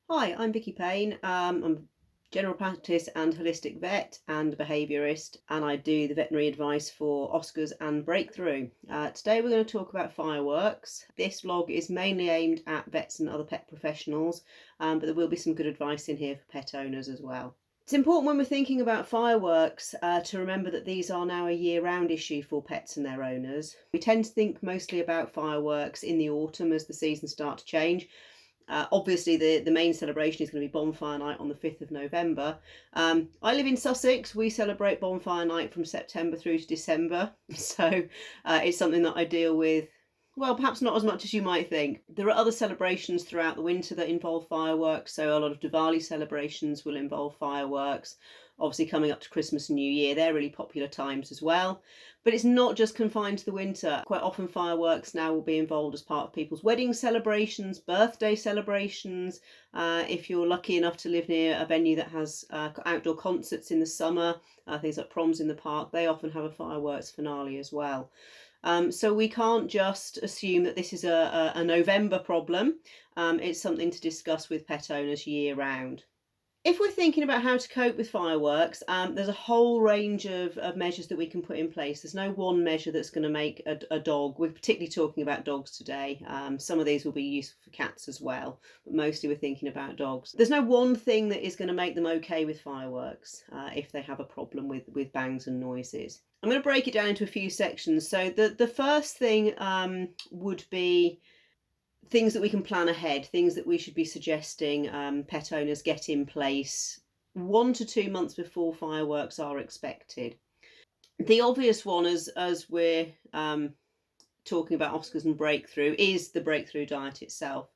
Hi, I'm Vicky Payne. I'm a general practice and holistic vet and behaviourist, and I do the veterinary advice for Oscars and Breakthrough. Today we're going to talk about fireworks. This vlog is mainly aimed at vets and other pet professionals, but there will be some good advice in here for pet owners as well. It's important when we're thinking about fireworks to remember that these are now a year-round issue for pets and their owners. We tend to think mostly about fireworks in the autumn as the seasons start to change. Obviously, the main celebration is going to be Bonfire Night on the 5th of November. I live in Sussex. We celebrate Bonfire Night from September through to December. So it's something that I deal with, well, perhaps not as much as you might think. There are other celebrations throughout the winter that involve fireworks. So a lot of Diwali celebrations will involve fireworks. Obviously, coming up to Christmas and New Year, they're really popular times as well. But it's not just confined to the winter. Quite often fireworks now will be involved as part of people's wedding celebrations, birthday celebrations. If you're lucky enough to live near a venue that has outdoor concerts in the summer, things like proms in the park, they often have a fireworks finale as well. So we can't just assume that this is a November problem. It's something to discuss with pet owners year round. If we're thinking about how to cope with fireworks, there's a whole range of measures that we can put in place. There's no one measure that's going to make a dog. We're particularly talking about dogs today. Some of these will be useful for cats as well, but mostly we're thinking about dogs. There's no one thing that is going to make them okay with fireworks if they have a problem with bangs and noises. I'm going to break it down into a few sections. So the first thing would be things that we can plan ahead, things that we should be suggesting pet owners get in place 1 to 2 months before fireworks are expected. The obvious one, as we're talking about Oscars and Breakthrough, is the Breakthrough diet itself.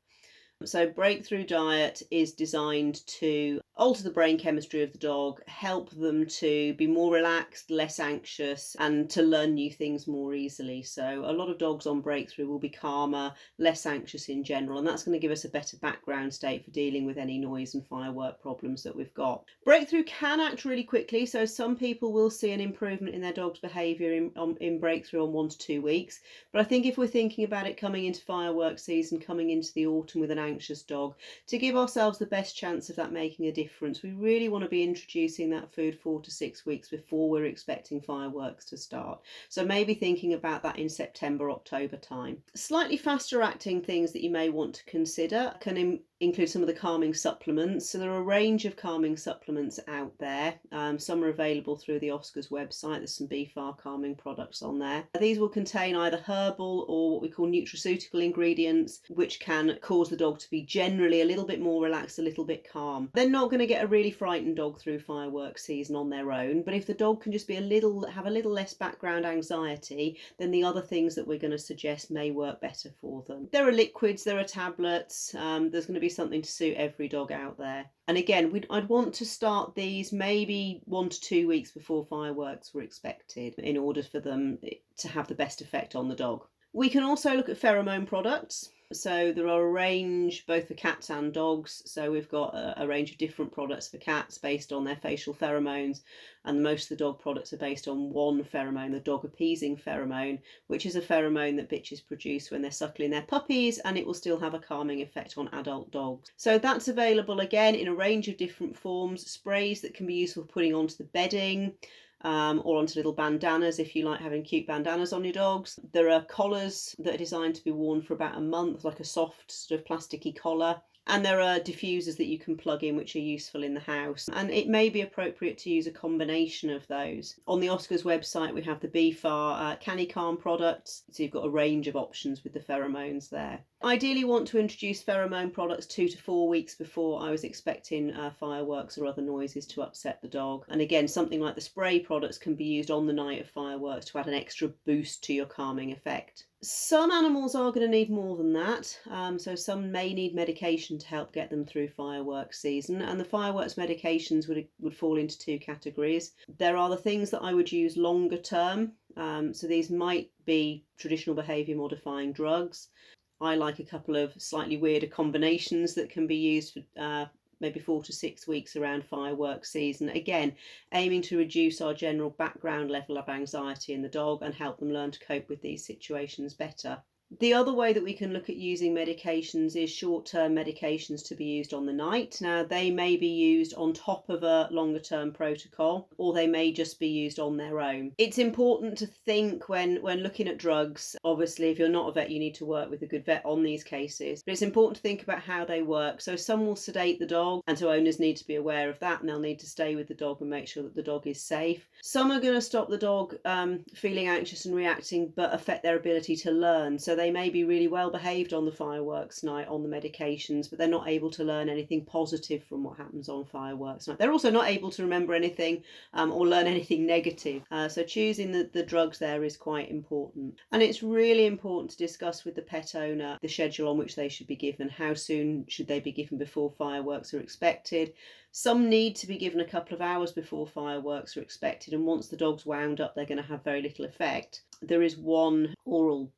So Breakthrough diet is designed to alter the brain chemistry of the dog, help them to be more relaxed, less anxious, and to learn new things more easily. So a lot of dogs on Breakthrough will be calmer, less anxious in general, and that's going to give us a better background state for dealing with any noise and firework problems that we've got. Breakthrough can act really quickly, so some people will see an improvement in their dog's behaviour in Breakthrough on 1 to 2 weeks. But I think if we're thinking about it coming into fireworks season, coming into the autumn with an anxious dog, to give ourselves the best chance of that making a difference, we really want to be introducing that food 4 to 6 weeks before we're expecting fireworks to start. So maybe thinking about that in September, October time. Slightly faster acting things that you may want to consider can include some of the calming supplements. So there are a range of calming supplements out there. Some are available through the Oscars website. There's some behaviour calming products on there. These will contain either herbal or what we call nutraceutical ingredients, which can cause the dog to be generally a little bit more relaxed, a little bit calm. They're not going to get a really frightened dog through fireworks season on their own, but if the dog can just be have a little less background anxiety, then the other things that we're going to suggest may work better for them. There are liquids, there are tablets. There's going to be something to suit every dog out there. And again, I'd want to start these maybe 1 to 2 weeks before fireworks were expected in order for them to have the best effect on the dog. We can also look at pheromone products. So there are a range both for cats and dogs. So we've got a range of different products for cats based on their facial pheromones, and most of the dog products are based on one pheromone, the dog appeasing pheromone, which is a pheromone that bitches produce when they're suckling their puppies, and it will still have a calming effect on adult dogs. So that's available again in a range of different forms. Sprays that can be useful for putting onto the bedding, or onto little bandanas if you like having cute bandanas on your dogs. There are collars that are designed to be worn for about a month, like a soft sort of plasticky collar. And there are diffusers that you can plug in which are useful in the house. And it may be appropriate to use a combination of those. On the Oscars website, we have the behaviour Calm products. So you've got a range of options with the pheromones there. Ideally want to introduce pheromone products 2 to 4 weeks before I was expecting fireworks or other noises to upset the dog. And again, something like the spray products can be used on the night of fireworks to add an extra boost to your calming effect. Some animals are going to need more than that, so some may need medication to help get them through fireworks season, and the fireworks medications would fall into 2 categories. There are the things that I would use longer term, so these might be traditional behaviour modifying drugs. I like a couple of slightly weirder combinations that can be used for maybe 4 to 6 weeks around fireworks season. Again, aiming to reduce our general background level of anxiety in the dog and help them learn to cope with these situations better. The other way that we can look at using medications is short-term medications to be used on the night. Now, they may be used on top of a longer-term protocol, or they may just be used on their own. It's important to think when looking at drugs, obviously, if you're not a vet, you need to work with a good vet on these cases, but it's important to think about how they work. So some will sedate the dog, and so owners need to be aware of that, and they'll need to stay with the dog and make sure that the dog is safe. Some are going to stop the dog feeling anxious and reacting, but affect their ability to learn. So they may be really well behaved on the fireworks night on the medications, but they're not able to learn anything positive from what happens on fireworks night. They're also not able to remember anything or learn anything negative. So choosing the drugs there is quite important. And it's really important to discuss with the pet owner the schedule on which they should be given. How soon should they be given before fireworks are expected? Some need to be given a couple of hours before fireworks are expected, and once the dog's wound up, they're going to have very little effect. There is one oral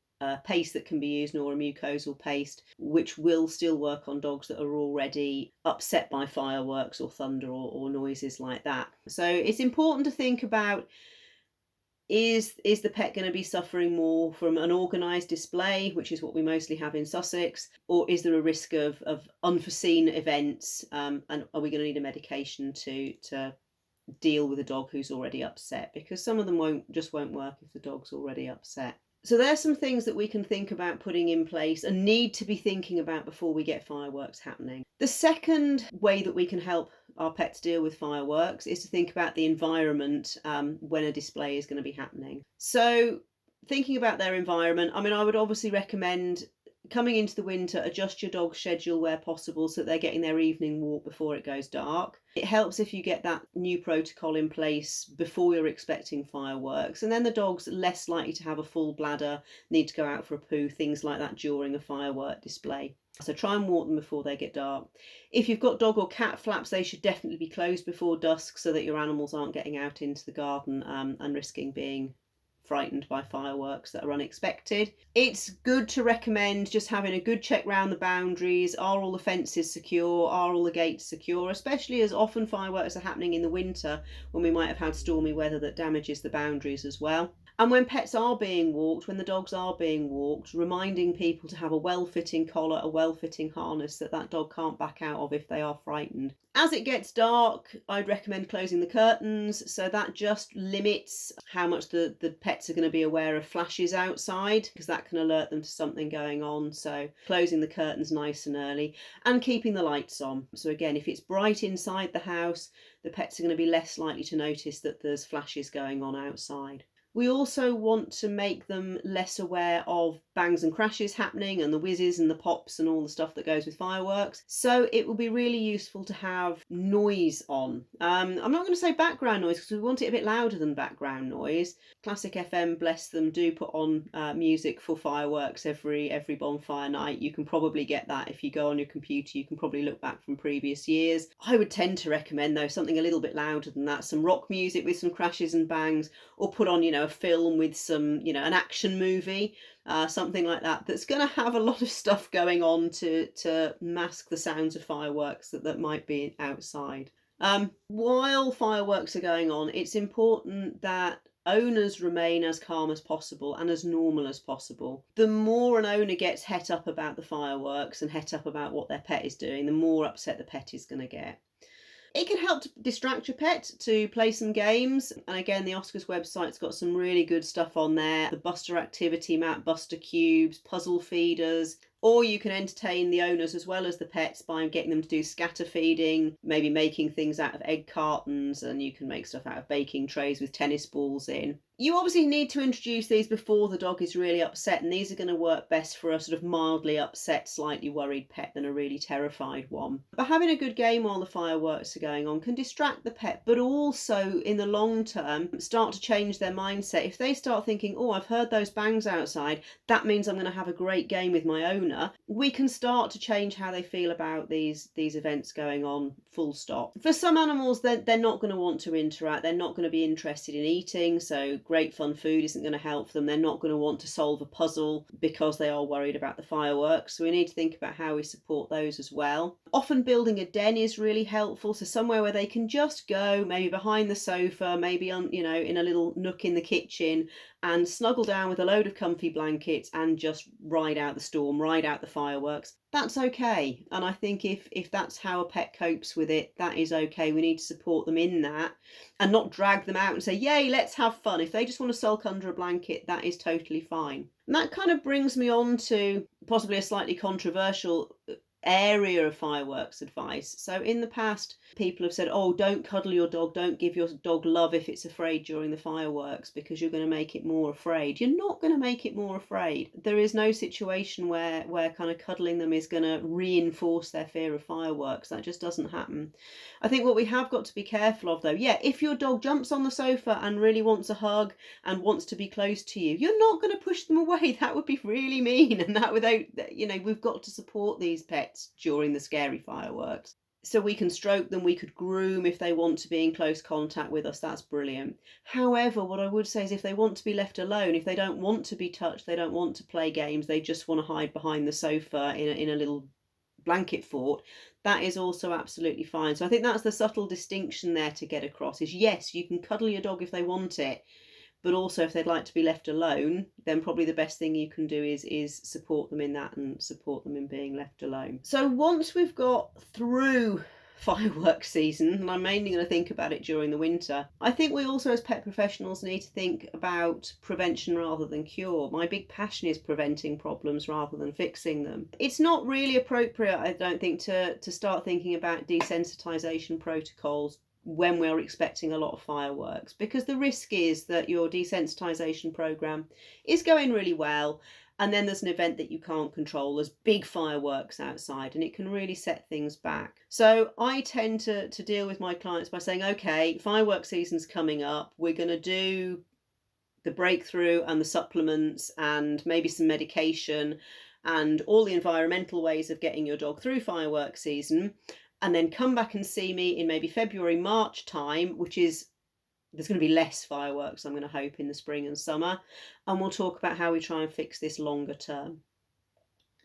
paste that can be used, or a mucosal paste, which will still work on dogs that are already upset by fireworks or thunder or noises like that. So it's important to think about, is the pet going to be suffering more from an organised display, which is what we mostly have in Sussex, or is there a risk of unforeseen events, and are we going to need a medication to deal with a dog who's already upset? Because some of them won't work if the dog's already upset. So there's some things that we can think about putting in place and need to be thinking about before we get fireworks happening. The second way that we can help our pets deal with fireworks is to think about the environment when a display is going to be happening. So thinking about their environment, I would obviously recommend, coming into the winter, adjust your dog's schedule where possible so that they're getting their evening walk before it goes dark. It helps if you get that new protocol in place before you're expecting fireworks, and then the dog's less likely to have a full bladder, need to go out for a poo, things like that during a firework display. So try and walk them before they get dark. If you've got dog or cat flaps, they should definitely be closed before dusk so that your animals aren't getting out into the garden and risking being frightened by fireworks that are unexpected. It's good to recommend just having a good check round the boundaries. Are all the fences secure? Are all the gates secure? Especially as often fireworks are happening in the winter when we might have had stormy weather that damages the boundaries as well. And when pets are being walked, when the dogs are being walked, reminding people to have a well-fitting collar, a well-fitting harness that dog can't back out of if they are frightened. As it gets dark, I'd recommend closing the curtains, so that just limits how much the pets are going to be aware of flashes outside, because that can alert them to something going on. So closing the curtains nice and early, and keeping the lights on. So again, if it's bright inside the house, the pets are going to be less likely to notice that there's flashes going on outside. We also want to make them less aware of bangs and crashes happening and the whizzes and the pops and all the stuff that goes with fireworks. So it will be really useful to have noise on. I'm not going to say background noise because we want it a bit louder than background noise. Classic FM, bless them, do put on music for fireworks every bonfire night. You can probably get that if you go on your computer. You can probably look back from previous years. I would tend to recommend, though, something a little bit louder than that. Some rock music with some crashes and bangs, or put on, a film with some, an action movie, something like that, that's going to have a lot of stuff going on to mask the sounds of fireworks that might be outside. While fireworks are going on, it's important that owners remain as calm as possible and as normal as possible. The more an owner gets het up about the fireworks and het up about what their pet is doing, the more upset the pet is going to get. It can help to distract your pet, to play some games. And again, the Oscars website's got some really good stuff on there. The Buster activity map, Buster cubes, puzzle feeders. Or you can entertain the owners as well as the pets by getting them to do scatter feeding, maybe making things out of egg cartons, and you can make stuff out of baking trays with tennis balls in. You obviously need to introduce these before the dog is really upset, and these are going to work best for a sort of mildly upset, slightly worried pet than a really terrified one. But having a good game while the fireworks are going on can distract the pet, but also in the long term start to change their mindset. If they start thinking, oh, I've heard those bangs outside, that means I'm going to have a great game with my owner, we can start to change how they feel about these events going on, full stop. For some animals, they're not going to want to interact, they're not going to be interested in eating, so great fun food isn't going to help them. They're not going to want to solve a puzzle because they are worried about the fireworks. So we need to think about how we support those as well. Often building a den is really helpful, so somewhere where they can just go, maybe behind the sofa, maybe on, you know, in a little nook in the kitchen, and snuggle down with a load of comfy blankets and just ride out the storm, ride out the fireworks. That's okay. And I think if that's how a pet copes with it, that is okay. We need to support them in that and not drag them out and say, yay, let's have fun. If they just want to sulk under a blanket, that is totally fine. And that kind of brings me on to possibly a slightly controversial area of fireworks advice. So in the past, people have said, oh, don't cuddle your dog, don't give your dog love if it's afraid during the fireworks, because you're going to make it more afraid. You're not going to make it more afraid. There is no situation where kind of cuddling them is going to reinforce their fear of fireworks. That just doesn't happen. I think what we have got to be careful of, though, yeah, if your dog jumps on the sofa and really wants a hug and wants to be close to you, you're not going to push them away. That would be really mean, and that without, you know, we've got to support these pets during the scary fireworks. So we can stroke them, we could groom if they want to be in close contact with us, that's brilliant. However, what I would say is if they want to be left alone, if they don't want to be touched, they don't want to play games, they just want to hide behind the sofa in a little blanket fort, that is also absolutely fine. So I think that's the subtle distinction there to get across, is yes, you can cuddle your dog if they want it, but also if they'd like to be left alone, then probably the best thing you can do is support them in that and support them in being left alone. So once we've got through fireworks season, and I'm mainly going to think about it during the winter, I think we also as pet professionals need to think about prevention rather than cure. My big passion is preventing problems rather than fixing them. It's not really appropriate, I don't think, to start thinking about desensitisation protocols when we're expecting a lot of fireworks, because the risk is that your desensitisation program is going really well and then there's an event that you can't control, there's big fireworks outside, and it can really set things back. So I tend to deal with my clients by saying, okay, firework season's coming up, we're going to do the breakthrough and the supplements and maybe some medication and all the environmental ways of getting your dog through firework season, and then come back and see me in maybe February, March time, which is, there's going to be less fireworks, I'm going to hope, in the spring and summer, and we'll talk about how we try and fix this longer term.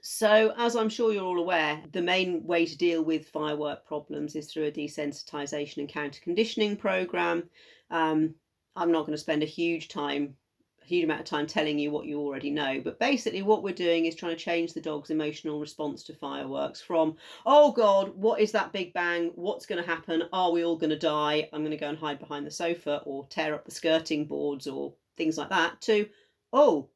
So, as I'm sure you're all aware, the main way to deal with firework problems is through a desensitisation and counter-conditioning program. I'm not going to spend a huge amount of time telling you what you already know, but basically what we're doing is trying to change the dog's emotional response to fireworks from, oh god, what is that big bang, what's going to happen, are we all going to die, I'm going to go and hide behind the sofa or tear up the skirting boards or things like that, to, oh,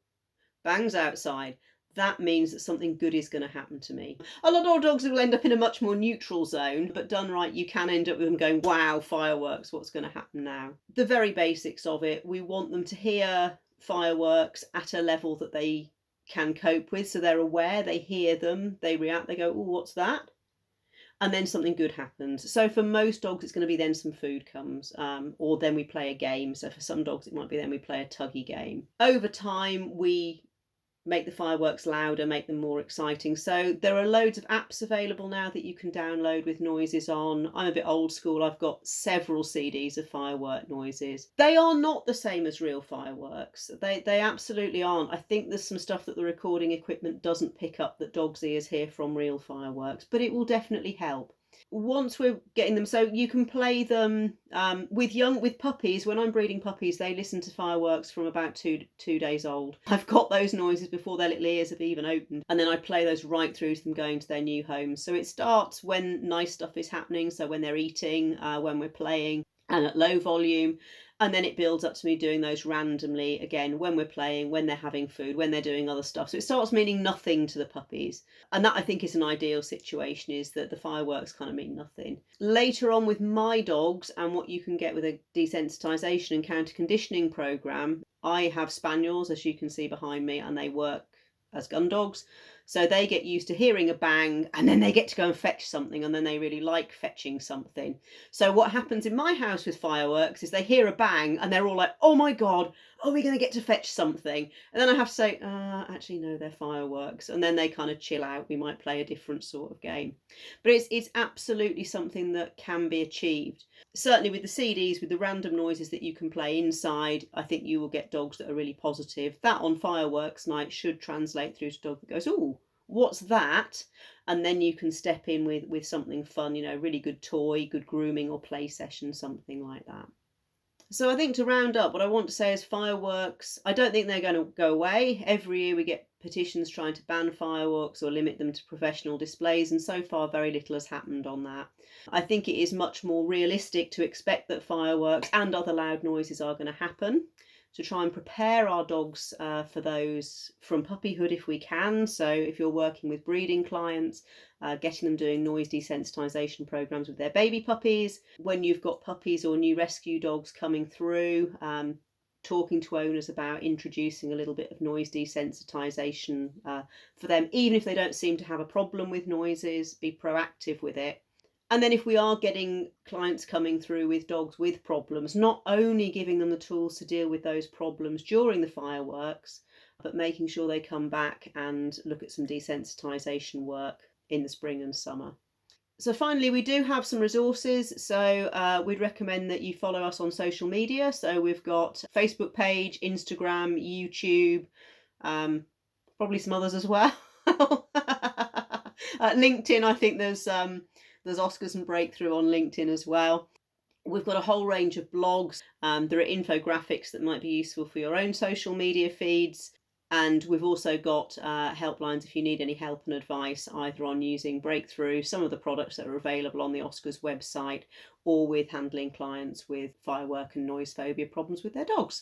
bangs outside, that means that something good is going to happen to me. A lot of dogs will end up in a much more neutral zone, but done right, you can end up with them going, wow, fireworks, what's going to happen now? The very basics of it, we want them to hear fireworks at a level that they can cope with, so they're aware, they hear them, they react, they go, oh, what's that? And then something good happens. So for most dogs, it's going to be then some food comes, or then we play a game. So for some dogs, it might be then we play a tuggy game. Over time, we make the fireworks louder, make them more exciting. So there are loads of apps available now that you can download with noises on. I'm a bit old school. I've got several CDs of firework noises. They are not the same as real fireworks. They absolutely aren't. I think there's some stuff that the recording equipment doesn't pick up that dogs' ears hear from real fireworks, but it will definitely help. Once we're getting them, so you can play them with puppies. When I'm breeding puppies, they listen to fireworks from about two days old. I've got those noises before their little ears have even opened, and then I play those right through to them going to their new homes. So it starts when nice stuff is happening, so when they're eating, when we're playing, and at low volume, and then it builds up to me doing those randomly again when we're playing, when they're having food, when they're doing other stuff. So it starts meaning nothing to the puppies, and that I think is an ideal situation, is that the fireworks kind of mean nothing. Later on with my dogs, and what you can get with a desensitisation and counter conditioning program, I have spaniels, as you can see behind me, and they work as gun dogs. So they get used to hearing a bang, and then they get to go and fetch something, and then they really like fetching something. So what happens in my house with fireworks is they hear a bang and they're all like, oh my god, are we going to get to fetch something? And then I have to say, actually no, they're fireworks. And then they kind of chill out. We might play a different sort of game. But it's absolutely something that can be achieved. Certainly with the CDs, with the random noises that you can play inside, I think you will get dogs that are really positive. That on fireworks night should translate through to a dog that goes, ooh, what's that? And then you can step in with something fun, really good toy, good grooming or play session, something like that. So I think to round up, what I want to say is fireworks, I don't think they're going to go away. Every year we get petitions trying to ban fireworks or limit them to professional displays, and so far very little has happened on that. I think it is much more realistic to expect that fireworks and other loud noises are going to happen, to try and prepare our dogs for those from puppyhood if we can. So if you're working with breeding clients, getting them doing noise desensitisation programs with their baby puppies. When you've got puppies or new rescue dogs coming through, talking to owners about introducing a little bit of noise desensitisation for them, even if they don't seem to have a problem with noises, be proactive with it. And then if we are getting clients coming through with dogs with problems, not only giving them the tools to deal with those problems during the fireworks, but making sure they come back and look at some desensitisation work in the spring and summer. So finally, we do have some resources. So we'd recommend that you follow us on social media. So we've got Facebook page, Instagram, YouTube, probably some others as well. LinkedIn, I think there's Oscars and Breakthrough on LinkedIn as well. We've got a whole range of blogs. There are infographics that might be useful for your own social media feeds. And we've also got helplines if you need any help and advice, either on using Breakthrough, some of the products that are available on the Oscars website, or with handling clients with firework and noise phobia problems with their dogs.